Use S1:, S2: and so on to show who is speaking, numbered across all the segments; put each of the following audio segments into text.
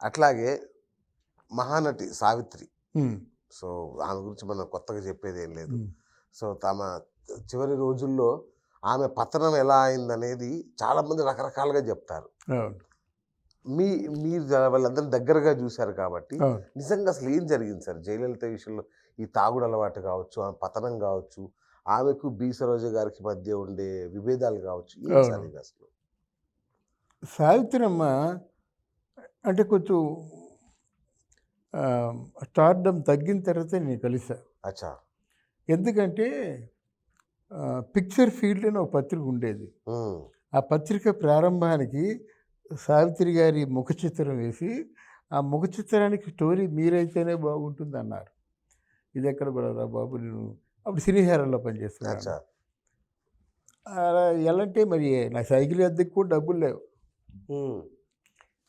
S1: అట్లాగే మహానటి సావిత్రి.
S2: హ్మ్.
S1: సో, ఆమె గురించి మనం కొత్తగా చెప్పేదేం లేదు.
S2: హ్మ్.
S1: సో, తమ చివరి రోజుల్లో ఆమె పతనం ఎలా అయిందనేది చాలామంది రకరకాలుగా జెప్తారు.
S2: అవును.
S1: మీ మీరు వాళ్ళందరిని దగ్గరగా జూసారు కాబట్టి,
S2: అవును.
S1: నిజంగా అసలు ఏం జరిగింది సార్? జయలలిత విషయంలో ఈ తాగుడు అలవాటు గావచ్చు, ఆమె పతనం గావచ్చు, ఆమెకు బి. సరోజ గారికి మధ్య ఉండే విభేదాలు గావచ్చు, ఏం సార్
S2: అవును.
S1: ఇది అసలు?
S2: సావిత్రమ్మ అంటే కొంచెం స్టార్డమ్ తగ్గిన తర్వాతే నేను కలిసా.
S1: అచ్చా!
S2: ఎందుకంటే పిక్చర్ ఫీల్డ్ అని ఒక పత్రిక ఉండేది.
S1: హ్మ్.
S2: ఆ పత్రిక ప్రారంభానికి సావిత్రి గారి ముఖ చిత్రం వేసి, ఆ ముఖ చిత్రానికి స్టోరీ మీరైతేనే బాగుంటుందన్నారు. ఇదెక్కడ కుదరదురా బాబు నేను అప్పుడు సినీహారంలో పనిచేస్తున్నాను.
S1: అచ్చా!
S2: అలా ఎలాంటే మరి నా సైకిల్ అద్దెకి కూడా డబ్బులు లేవు.
S1: హ్మ్.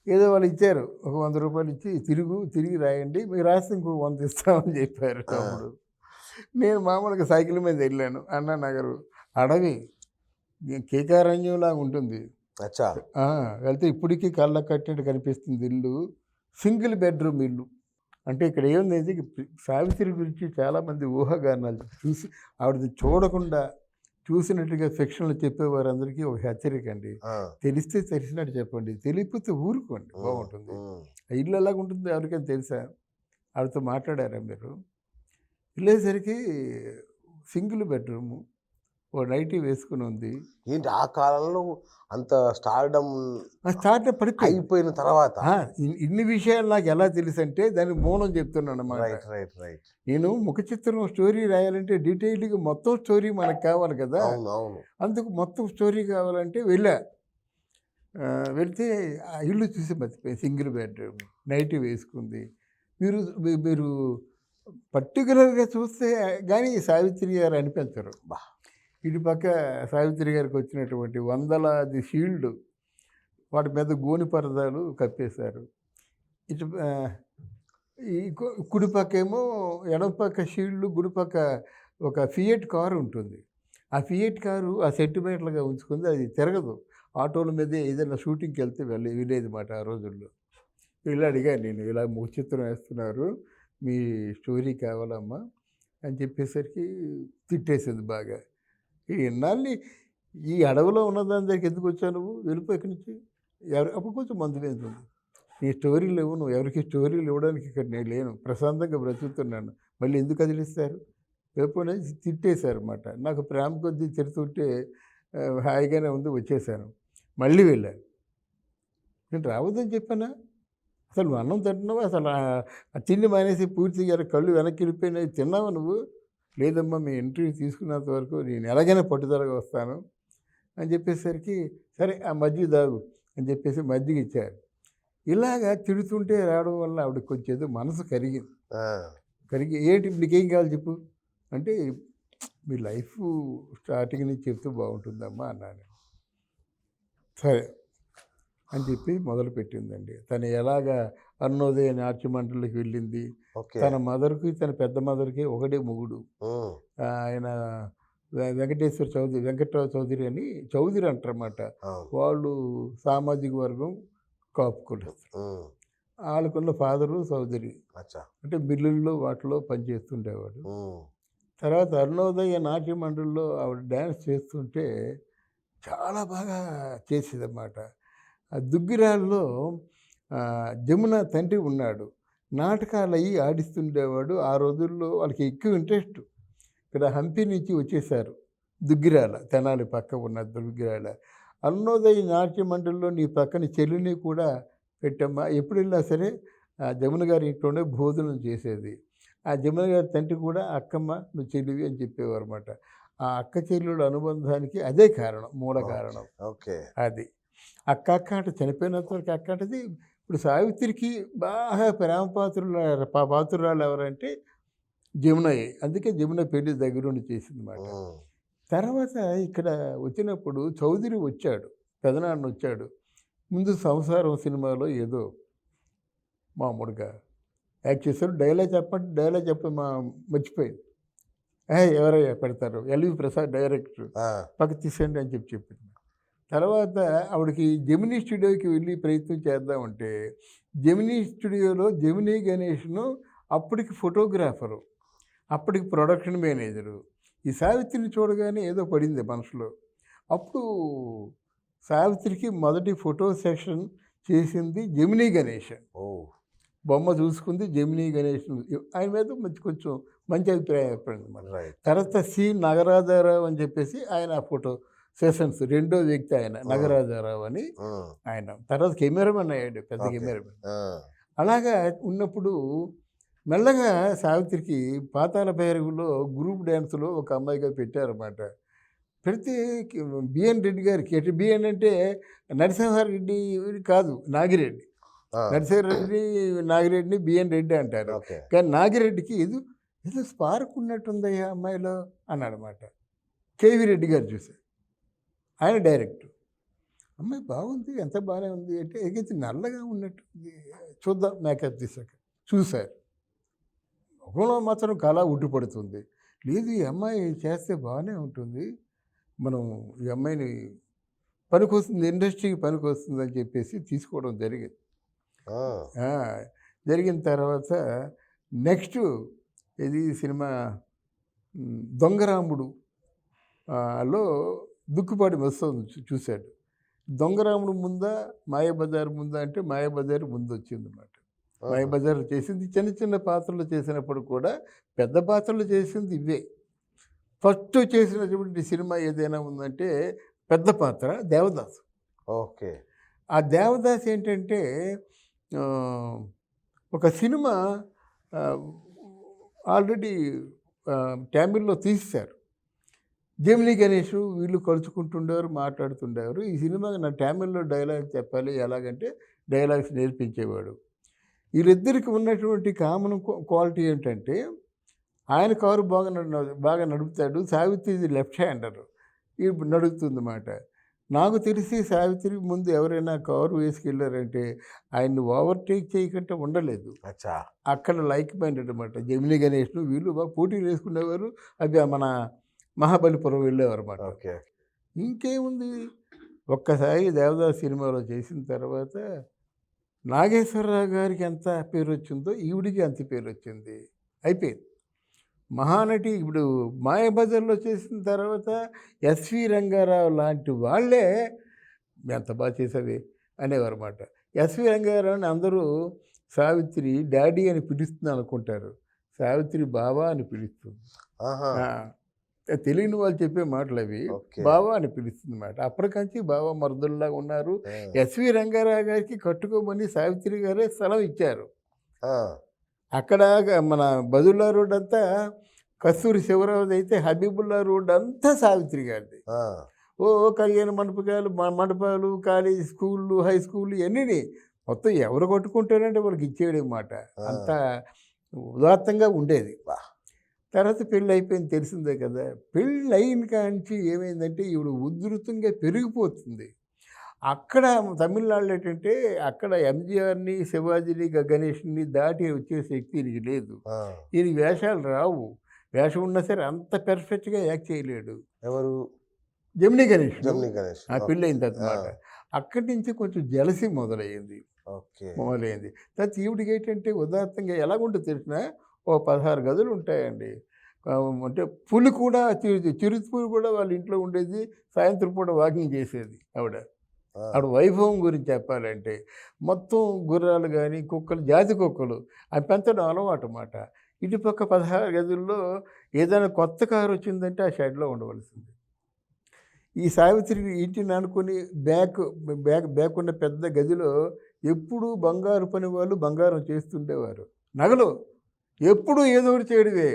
S2: ఏదో వాళ్ళు ఇచ్చారు. ఒక రూ. 100 ఇచ్చి తిరిగి రాయండి. మీకు రాస్తే ఇంకో 100 ఇస్తామని చెప్పారు
S1: ఆ!
S2: అప్పుడు. నేను మామూలుగా సైకిల్ మీద వెళ్ళాను. అన్నా నగరు అడవి కేకారణ్యంలాగా ఉంటుంది.
S1: అచ్చా!
S2: ఆ! వెళ్తే ఇప్పటికీ కళ్ళకి కట్టినట్టు కనిపిస్తుంది ఇల్లు. సింగిల్ బెడ్‌రూమ్ ఇల్లు. అంటే ఇక్కడ ఏముంది సావిత్రి గురించి చాలామంది ఊహాగానాలు చూసి ఆవిడని చూడకుండా చూసినట్టుగా ఫిక్షన్‌లో చెప్పేవారందరికీ ఒక హెచ్చరిక అండి.
S1: ఆ!
S2: తెలిస్తే తెలిసినట్టు చెప్పండి. తెలియకపోతే ఊరుకోండి
S1: హ్మ్.
S2: బాగుంటుంది.
S1: హ్మ్.
S2: ఆ ఇల్లు ఎలాగుంటుందో ఎవరికైనా తెలుసా? ఆవిడతో మాట్లాడారా మీరు? వెళ్ళేసరికి సింగిల్ బెడ్‌రూము. ఓ నైటీ వేసుకొని ఉంది.
S1: ఏంటి ఆ కాలంలో అంత స్టార్డమ్
S2: ఆ స్టార్టప్ పడిపోయింది.
S1: అయిపోయిన తర్వాత?
S2: ఆ! ఇన్ని విషయాలు నాకెలా తెలుసంటే దానికి మూలం చెప్తున్నానన్నమాట.
S1: రైట్.
S2: నేను ముఖ చిత్రం స్టోరీ రాయాలంటే డీటెయిల్డ్‌గా మొత్తం స్టోరీ మనకు కావాలి కదా!
S1: అవును.
S2: అందుకు మొత్తం స్టోరీ కావాలంటే వెళ్ళా. వెళ్తే ఆ ఇల్లు చూసి మర్చిపోయా. సింగిల్ బెడ్‌రూమ్ నైటీ వేసుకుంది. మీరు పర్టిక్యులర్‌గా చూస్తే గాని సావిత్రి గారు అనిపించరు.
S1: అబ్బా!
S2: ఇటు పక్క సావిత్రి గారికి వచ్చినటువంటి వందలాది షీల్డ్ వాటి మీద గోని పరదాలు కప్పేశారు. ఇటు ఈ కుడి పక్కేమో ఎడమ పక్క షీల్డ్, గుడి పక్క ఒక ఫియట్ కారు ఉంటుంది. ఆ ఫియట్ కారు ఆ సెంటిమెంటల్‌గా ఉంచుకుంది. అది తిరగదు. ఆటోల మీదే ఏదైనా షూటింగ్‌కెళ్తే వెళ్ళేదిమాట ఆ రోజుల్లో. వెళ్ళి అడిగాను నేను, ఇలా ముఖ చిత్రం వేస్తున్నారు. మీ స్టోరీ కావాలమ్మా అని చెప్పేసరికి తిట్టేసింది బాగా. ఇన్నాళ్ళని ఈ అడవిలో ఉన్నదాని దగ్గరికి ఎందుకు వచ్చావు నువ్వు? వెళ్ళిపో ఇక్కడి నుంచి. అప్పుడు కొంచెం మందు వేసింది. నీ స్టోరీలు ఇవ్వు. నువ్వు ఎవరికి స్టోరీలు ఇవ్వడానికి ఇక్కడ నేను లేను. ప్రశాంతంగా బ్రతుకుతున్నాను. మళ్ళీ ఎందుకు కదిలిస్తారు? వెళ్ళిపోనని తిట్టేశారన్నమాట. నాకు ప్రేమ కొద్దీ తిడుతుంటే హాయిగానే ఉంది వచ్చేసాను. మళ్ళీ వెళ్ళాను. నేను రావద్దని చెప్పానా? అసలు నువ్వు అన్నం తింటున్నావా? అసలు ఆ తిండి మానేసి పూర్తిగా కళ్ళు వెనక్కి వెళ్ళిపోయినాయి. తిన్నావా నువ్వు? లేదమ్మా మీ ఇంటర్వ్యూ తీసుకున్నంత వరకు నేను ఎలాగైనా పట్టుదలగా వస్తాను అని చెప్పేసరికి, సరే ఆ మజ్జిగ తాగు అని చెప్పేసి మజ్జిగ ఇచ్చారు. ఇలాగా తిడుతుంటే రావడం వల్ల ఆవిడకి కొంచెం ఏదో మనసు కరిగింది.
S1: ఆ!
S2: కరిగి ఏంటి నీకేం కావాలి చెప్పు? అంటే మీ లైఫ్ స్టార్టింగ్ నుంచి చెప్తే బాగుంటుందమ్మా అన్నాను. సరే అని చెప్పి మొదలుపెట్టిందండి. తను ఎలాగా అరుణోదయ నాట్య మండలికి వెళ్ళింది.
S1: ఓకే.
S2: తన మదర్‌కి, తన పెద్ద మదర్‌కి ఒకడే మొగుడు.
S1: హ్మ్.
S2: ఆయన వెంకటేశ్వర చౌదరి, వెంకట్రావు చౌదరి అని చౌదరి అంటారన్నమాట.
S1: అవును.
S2: వాళ్ళు సామాజిక వర్గం కాపు కులస్తులు.
S1: హ్మ్.
S2: ఆళ్ళకున్న ఫాదరు చౌదరి.
S1: అచ్చా!
S2: అంటే మిల్లుల్లో వాటిలో పనిచేస్తుండేవాడు.
S1: హ్మ్.
S2: తర్వాత అరుణోదయ నాట్య మండలిలో ఆవిడ డ్యాన్స్ చేస్తుంటే చాలా బాగా చేసేదన్నమాట. ఆ దుగ్గిరాలలో జమున తండ్రి ఉన్నాడు. నాటకాలయ్యి ఆడిస్తుండేవాడు. ఆ రోజుల్లో వాళ్ళకి ఎక్కువ ఇంట్రెస్ట్. ఇక్కడ హంపి నుంచి వచ్చేసారు. దుగ్గిరాల తెనాలి పక్క ఉన్న దుగ్గిరాల. అరుణోదయ నాట్య మండలిలో నీ పక్కన చెల్లిని కూడా పెట్టమ్మా. ఎప్పుడెళ్ళినా సరే ఆ జమున గారి ఇంట్లోనే భోజనం చేసేది. ఆ జమున గారి తండ్రి కూడా అక్కమ్మ నువ్వు చెల్లివి అని చెప్పేవారన్నమాట. ఆ అక్క చెల్లెళ్ళ అనుబంధానికి అదే కారణం. మూల కారణం.
S1: ఓకే.
S2: అది. అక్క అంటే చనిపోయినంత వరకు అక్క అంటది. ఇప్పుడు సావిత్రికి బాగా ప్రేమ పాత్రురాలు ఎవరంటే జమునయే. అందుకే జమున పెళ్లి దగ్గరుండి చేసిందన్నమాట.
S1: హ్మ్.
S2: తర్వాత ఇక్కడ వచ్చినప్పుడు చౌదరి వచ్చాడు. పెదనాన్న వచ్చాడు. ముందు 'సంసారం' సినిమాలో ఏదో మామూలుగా యాక్ట్ చేశారు. డైలాగ్ మర్చిపోయింది. ఎవరయ్యా పెడతారు? LV Prasad director.
S1: ఆ!
S2: పక్కకు తీసేయండి అని చెప్పింది. తర్వాత ఆవిడకి జెమినీ స్టూడియోకి వెళ్ళి ప్రయత్నం చేద్దామంటే జెమినీ స్టూడియోలో జెమినీ గణేష్ను అప్పటికి ఫోటోగ్రాఫరు, అప్పటికి ప్రొడక్షన్ మేనేజరు ఈ సావిత్రిని చూడగానే ఏదో పడింది మనసులో. అప్పుడు సావిత్రికి మొదటి ఫోటో సెషన్ చేసింది జెమినీ గణేష్.
S1: ఓ
S2: బొమ్మ చూసుకుంది జెమినీ గణేష్. ఆయన మీద కొంచెం మంచి అభిప్రాయం ఏర్పడింది మన.
S1: రైట్.
S2: తర్వాత సి నాగరాజారావు అని చెప్పేసి ఆయన ఆ ఫోటో సెషన్స్ రెండో వ్యక్తి ఆయన నాగరాజారావు అని ఆయన. తర్వాత కెమెరామెన్ అయ్యాడు, పెద్ద కెమెరామెన్. అలాగా ఉన్నప్పుడు మెల్లగా సావిత్రికి పాతాళ భైరవిలో గ్రూప్ డ్యాన్స్లో ఒక అమ్మాయిగా పెట్టారన్నమాట. పెడితే బిఎన్ రెడ్డి గారికి, అంటే బిఎన్ అంటే నరసింహారెడ్డి కాదు, నాగిరెడ్డి. నరసింహారెడ్డి నాగిరెడ్డిని బిఎన్ రెడ్డి అంటారు. కానీ నాగిరెడ్డికి ఏదో స్పార్క్ ఉన్నట్టుందయ్యా అమ్మాయిలో అన్నాడనమాట. కేవీ రెడ్డి గారు చూశారు, ఆయన డైరెక్టర్. అమ్మాయి బాగుంది, ఎంత బాగానే ఉంది అంటే ఎగితే నల్లగా ఉన్నట్టుంది, చూద్దాం మేకప్ తీసాక. చూశారు, ముఖంలో మాత్రం కళ ఉట్టిపడుతుంది. లేదు ఈ అమ్మాయి చేస్తే బాగానే ఉంటుంది, మనం ఈ అమ్మాయిని పనికొస్తుంది, ఇండస్ట్రీకి పనికొస్తుంది అని చెప్పేసి తీసుకోవడం జరిగింది. జరిగిన తర్వాత నెక్స్ట్ ఇది సినిమా దొంగరాముడు లో దుక్కుపాటి వస్తుంది చూశాడు. దొంగరాముడు ముందా మాయాబజార్ ముందా అంటే మాయాబజార్ ముందు వచ్చింది అన్నమాట. మాయాబజార్ చేసింది చిన్న చిన్న పాత్రలు చేసినప్పుడు కూడా పెద్ద పాత్రలు చేసింది ఇవే. ఫస్ట్ చేసినటువంటి సినిమా ఏదైనా ఉందంటే పెద్ద పాత్ర దేవదాసు.
S1: ఓకే.
S2: ఆ దేవదాస్ ఏంటంటే ఒక సినిమా ఆల్రెడీ తమిళ్లో తీశారు. జెమినీ గణేష్ వీళ్ళు కలుసుకుంటుండేవారు, మాట్లాడుతుండేవారు. ఈ సినిమాకి నా తమిళ్లో డైలాగ్ చెప్పాలి, ఎలాగంటే డైలాగ్స్ నేర్పించేవాడు. వీళ్ళిద్దరికి ఉన్నటువంటి కామన్ క్వాలిటీ ఏంటంటే ఆయన కారు బాగా నడుపుతాడు, సావిత్రి లెఫ్ట్ హ్యాండర్ ఇప్పుడు నడుపుతుంది అన్నమాట. నాకు తెలిసి సావిత్రి ముందు ఎవరైనా కారు వేసుకెళ్ళారంటే ఆయన్ని ఓవర్టేక్ చేయకుండా ఉండలేదు. అక్కడ లైక్ మైండెడ్ అనమాట. జెమినీ గణేష్ను వీళ్ళు బాగా పోటీలు వేసుకునేవారు. అవి మన మహాబలిపురం వెళ్ళేవారు అన్నమాట.
S1: ఓకే.
S2: ఇంకేముంది, ఒక్కసారి దేవదాస్ సినిమాలో చేసిన తర్వాత నాగేశ్వరరావు గారికి ఎంత పేరు వచ్చిందో ఈవిడికి అంత పేరు వచ్చింది, అయిపోయింది. మహానటి ఇప్పుడు మాయాబజార్లో చేసిన తర్వాత ఎస్వి రంగారావు లాంటి వాళ్ళే ఎంత బాగా చేసేవి అనేవారు అన్నమాట. ఎస్వి రంగారావుని అందరూ సావిత్రి డాడీ అని పిలుస్తుంది అనుకుంటారు, సావిత్రి బావా అని పిలుస్తుంది. తెలియని వాళ్ళు చెప్పే మాటలు అవి. బావా అని పిలుస్తుంది అన్నమాట. అప్పటికంచి బావా మరుదుల్లాగా ఉన్నారు. ఎస్వి రంగారావు గారికి కట్టుకోమని సావిత్రి గారే స్థలం ఇచ్చారు. అక్కడ మన బదుల్లా రోడ్ అంతా కస్తూరి శివరావుది అయితే హబీబుల్లా రోడ్ అంతా సావిత్రి గారిది. కళ్యాణ మండపాలు, కాలేజీ, స్కూళ్ళు, హై స్కూళ్ళు ఇవన్నీ మొత్తం ఎవరు కట్టుకుంటారంటే వాళ్ళకి ఇచ్చేయడం మాట. అంత ఉదాత్తంగా ఉండేది. తర్వాత పెళ్ళి అయిపోయింది, తెలిసిందే కదా. పెళ్ళి అయిన కాంచి ఏమైందంటే ఈవిడ ఉధృతంగా పెరిగిపోతుంది. అక్కడ తమిళనాడులో ఏంటంటే అక్కడ ఎంజీఆర్ని, శివాజీని, గణేష్ని దాటి వచ్చే శక్తి ఈయనకి లేదు. ఈయనకి వేషాలు రావు, వేషం ఉన్నా సరే అంత పెర్ఫెక్ట్గా యాక్ట్ చేయలేడు.
S1: ఎవరు?
S2: జెమినీ గణేష్. ఆ పెళ్ళి అయిన తర్వాత అక్కడి నుంచి కొంచెం జలసి మొదలైంది. తర్వాత ఈవిడికి ఏంటంటే ఉదాత్తంగా ఎలాగుంటుంది తెలిసిన, 16 గదులు ఉంటాయండి. అంటే పులి కూడా, చిరుతపులి కూడా వాళ్ళ ఇంట్లో ఉండేది. సాయంత్రం పూట వాకింగ్ చేసేది ఆవిడ. వైభవం గురించి చెప్పాలంటే మొత్తం గుర్రాలు కానీ, కుక్కలు, జాతి కుక్కలు అవి పెంచడం అలవాటు అన్నమాట. ఇటుపక్క 16 గదుల్లో ఏదైనా కొత్త కారు వచ్చిందంటే ఆ షెడ్లో ఉండవలసింది. ఈ సావిత్రి ఇంటిని అనుకుని బ్యాక్ ఉన్న పెద్ద గదిలో ఎప్పుడూ బంగారు పని వాళ్ళు బంగారం చేస్తుండేవారు. నగలు ఎప్పుడూ ఏదో ఒకటి చేయడమే.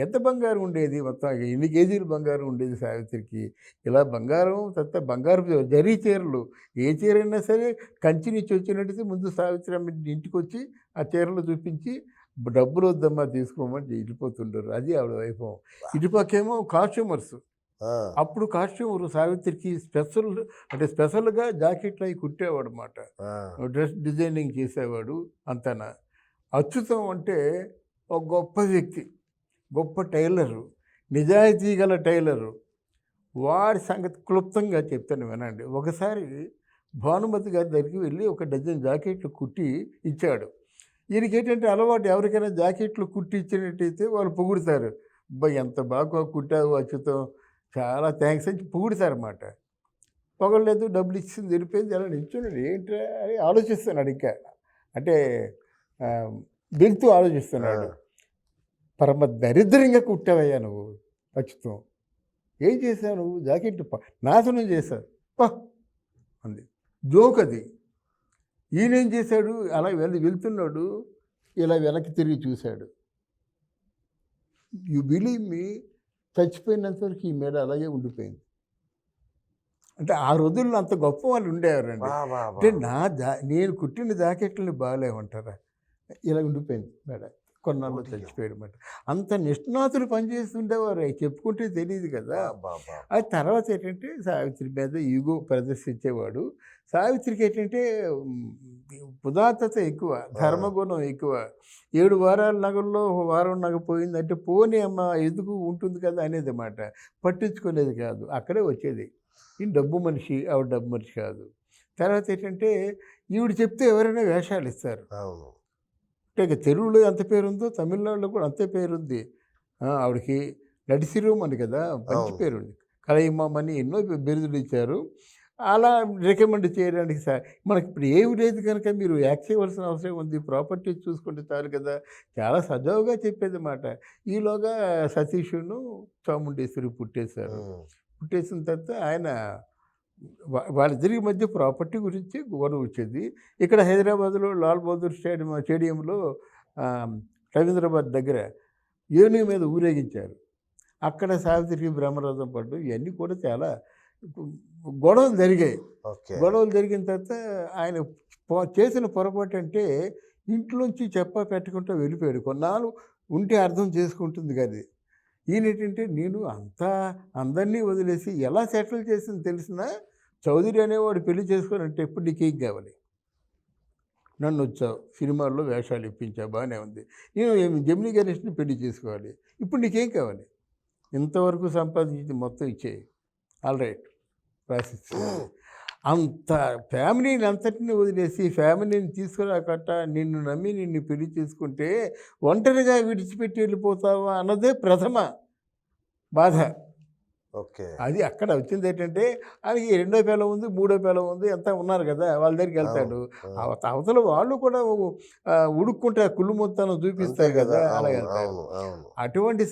S2: ఎంత బంగారం ఉండేది, మొత్తం ఎన్ని కేజీలు బంగారం ఉండేది సావిత్రికి. ఇలా బంగారం, తర్వాత బంగారు జరీ చీరలు, ఏ చీర అయినా సరే కంచి నుంచి వచ్చినట్టయితే ముందు సావిత్రి అమ్మ ఇంటికి వచ్చి ఆ చీరలు చూపించి డబ్బులు వద్దమ్మా తీసుకోమని వెళ్ళిపోతుంటారు. అది ఆవిడ వైభవం. ఇటుపక్కేమో కాస్ట్యూమర్స్. అప్పుడు కాస్ట్యూమర్ సావిత్రికి స్పెషల్గా జాకెట్లు అవి కుట్టేవాడు అన్నమాట. డ్రెస్ డిజైనింగ్ చేసేవాడు అంతనా. అచ్యుతం అంటే ఒక గొప్ప వ్యక్తి, గొప్ప టైలరు, నిజాయితీ గల టైలరు. వాడి సంగతి క్లుప్తంగా చెప్తాను వినండి. ఒకసారి భానుమతి గారి దగ్గరికి వెళ్ళి ఒక డజన్ జాకెట్లు కుట్టి ఇచ్చాడు. ఈయనకేంటంటే అలవాటు, ఎవరికైనా జాకెట్లు కుట్టి ఇచ్చినట్టయితే వాళ్ళు పొగుడుతారు. "అబ్బా! ఎంత బాగా కుట్టావు అచ్యుతం, చాలా థ్యాంక్స్" అని పొగుడుతారన్నమాట. పొగడలేదు, డబ్బులు ఇచ్చింది వెళ్ళిపోయింది. అలా నిల్చున్నాడు. ఏంట్రా అని ఆలోచిస్తున్నాడు ఇంకా. అంటే వెళ్తూ
S1: ఆ!
S2: ఆలోచిస్తున్నాడు. పరమ దరిద్రంగా కుట్టావయ్యా నువ్వు అచ్యుతం. ఏం చేశావు నువ్వు? జాకెట్ నాశనం చేశావు. అబ్బా! అంది. జోక్ అది. ఈయనేం చేశాడు, అలా వెళ్తున్నాడు. ఇలా వెనక్కి తిరిగి చూశాడు. యు బిలీవ్ మీ, చచ్చిపోయినంత వరకు ఈ మెడ అలాగే ఉండిపోయింది. అంటే ఆ రోజుల్లో అంత గొప్ప వాళ్ళు ఉండేవారండి.
S1: బా! బా!
S2: అంటే
S1: బా!
S2: నేను కుట్టిన జాకెట్లని బాగాలేమంటారా? ఇలా ఉండిపోయింది మెడ. కొన్నాళ్ళు
S1: ఓడియో.
S2: చచ్చిపోయాడన్నమాట. అంత నిష్ణాతులు పనిచేస్తుండేవారు. అవి చెప్పుకుంటే తెలీదు కదా!
S1: బా! బా!
S2: అది తర్వాత ఏంటంటే సావిత్రి మీద ఈగో ప్రదర్శించేవాడు. సావిత్రికి ఏంటంటే ఉదాత్తత ఎక్కువ, ధర్మగుణం ఎక్కువ. 7 వారాల నగల్లో ఒక వారం నగ పోయిందంటే పోనీ అమ్మ ఎందుకు ఉంటుంది కదా అనేదన్నమాట. పట్టించుకునేది కాదు. అక్కడే వచ్చేది. ఈయన డబ్బు మనిషి, ఆవిడ డబ్బు మనిషి కాదు. తర్వాత ఏంటంటే ఈవిడ చెప్తే ఎవరైనా వేషాలు ఇస్తారు.
S1: అవును.
S2: అంటే ఇక తెలుగులో ఎంత పేరుందో తమిళనాడులో కూడా అంతే పేరుంది. ఆవిడకి నడిసిరోమని కదా, మంచి
S1: అవును.
S2: పేరుంది. కలయిమామని ఎన్నో బిరుదులు ఇచ్చారు. అలా రికమెండ్ చేయడానికి మనకి ఇప్పుడు ఏమి లేదు కనుక మీరు యాక్ట్ చేయవలసిన అవసరం ఉంది. ప్రాపర్టీస్ చూసుకుంటే చాలు కదా. చాలా సజావుగా చెప్పేదన్నమాట. ఈలోగా సతీషును చాముండేశ్వరి పుట్టేశారు.
S1: హ్మ్.
S2: పుట్టేసిన తర్వాత ఆయన వాళ్ళిద్దరి మధ్య ప్రాపర్టీ గురించి గొడవ వచ్చేది. ఇక్కడ హైదరాబాద్‌లో లాల్ బహదూర్ స్టేడియంలో రవీంద్రాబాద్ దగ్గర ఏనుగు మీద ఊరేగించారు. అక్కడ సావిత్రికి బ్రహ్మరథం పడ్డం, ఇవన్నీ కూడా చాలా గొడవలు జరిగాయి.
S1: ఓకే.
S2: గొడవలు జరిగిన తర్వాత ఆయన చేసిన పొరపాటు అంటే ఇంట్లోంచి చెప్పా పెట్టకుండా వెళ్ళిపోయాడు. కొన్నాళ్ళు ఉంటే అర్థం చేసుకుంటుంది గది. ఈయనేంటంటే నేను అంతా అందరినీ వదిలేసి ఎలా సెటిల్ చేసింది తెలిసినా, చౌదరి అనేవాడు పెళ్లి చేసుకోనంటే ఎప్పుడు నీకేం కావాలి? నన్ను వచ్చావు, సినిమాల్లో వేషాలు ఇప్పించావు, బాగానే ఉంది. నేను జమినీ గణేష్ని పెళ్లి చేసుకోవాలి. ఇప్పుడు నీకేం కావాలి? ఇంతవరకు సంపాదించింది మొత్తం ఇచ్చేయి. ఆల్ రైట్ రాసిచ్చేయాలి. అంత ఫ్యామిలీని అంతటిని వదిలేసి ఫ్యామిలీని తీసుకురాకట నిన్ను నమ్మి నిన్ను పెళ్లి చేసుకుంటే ఒంటరిగా విడిచిపెట్టి వెళ్ళిపోతావా అన్నదే ప్రథమ బాధ.
S1: ఓకే.
S2: అది అక్కడ వచ్చింది ఏంటంటే ఆయనకి రెండో పిల్ల ఉంది, మూడో పిల్ల ఉంది, అంతా ఉన్నారు కదా, వాళ్ళ దగ్గరికి వెళ్తాడు. అవతల వాళ్ళు కూడా ఉడుక్కుంటే ఆ కుళ్ళు మొత్తాన్ని
S1: అంతే
S2: చూపిస్తారు
S1: కదా.
S2: కదా, అలా
S1: అవును.
S2: వెళ్తాడు.
S1: అవును. అవును.
S2: అటువంటి